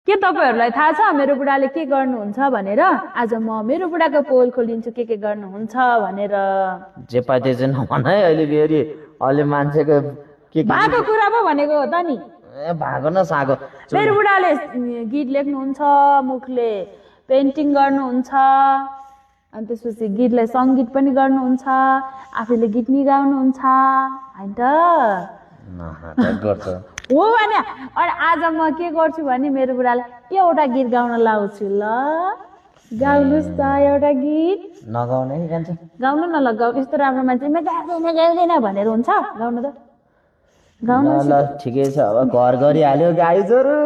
के तपाईहरुलाई थाहा छ मेरो बुढाले के गर्नुहुन्छ भनेर? आज म मेरो बुढाको पोल खोलिन्छु के गर्नुहुन्छ भनेर। जे पाइते चाहिँ नभन है अहिले फेरि अहिले मान्छेको के भएको कुरा पो भनेको हो त नि। ए भागो न सागो। मेरो बुढाले गीत लेख्नुहुन्छ, मुखले पेन्टिङ गर्नुहुन्छ, अनि त्यसपछि गीतलाई सङ्गीत पनि गर्नुहुन्छ, आफैले गीत नि गाउनुहुन्छ हैन त? गर्छ हो भने अनि आज म के गर्छु भने मेरो बुढालाई एउटा गीत गाउन लाउँछु ल। गाउनुस् त एउटा गीत। नगाउने नि जान्छ। गाउनु न ल, गाउ। यस्तो राम्रो मान्छे म गाउँदैन भनेर हुन्छ? गाउनु त। गाउनु ल ठिकै छ। अब घर गरिहाल्यो गाईजोरू।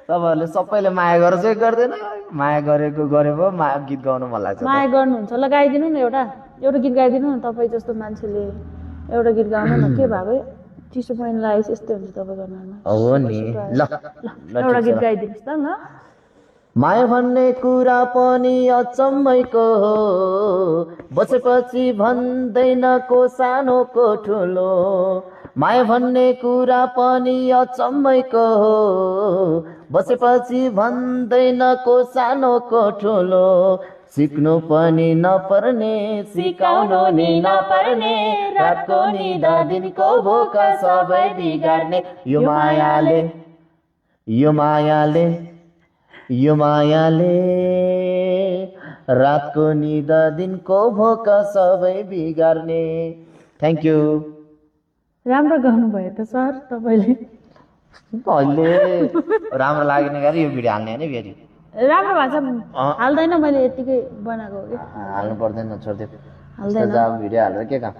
तपाईँहरूले सबैले माया गर्छ कि गर्दैन? माया गरेको गरे पो गीत गाउनु मन लाग्छ। माया गर्नुहुन्छ ल, गाइदिनु न एउटा गीत गाइदिनु न। तपाईँ जस्तो मान्छेले एउटा गीत गाउनु न। के भएको चिसो पानी लागेपछि यस्तै हुन्छ तपाईँको अनुहारमा। हो नि। ल एउटा गीत गाइदिनुहोस् त ल। माया भन्ने कुरा पनि अचम्मैको हो, बसेपछि भन्दैन को सानो को ठुलो। माया भन्ने कुरा पनि अचम्मैको हो, बसेपछि भन्दैन को सानो को ठुलो। सिक्नु पनि नपर्ने, सिकाउनु नि नपर्ने, रातको निदा दिनको भोक सबै बिगार्ने। यो मायाले रातको निदा दिनको भोक सबै बिगार्ने। Thank you. राम्रो गाउनुभयो त सर तपाईँले। अहिले राम्रो लाग्ने गरी यो भिडियो हाल्ने होइन फेरि। राम्रो भएको छ हाल्दैन, मैले यतिकै बनाएको हो कि। हाल्नु पर्दैन, छोडिदियो। हाल्दैन। भिडियो हालेर के काम।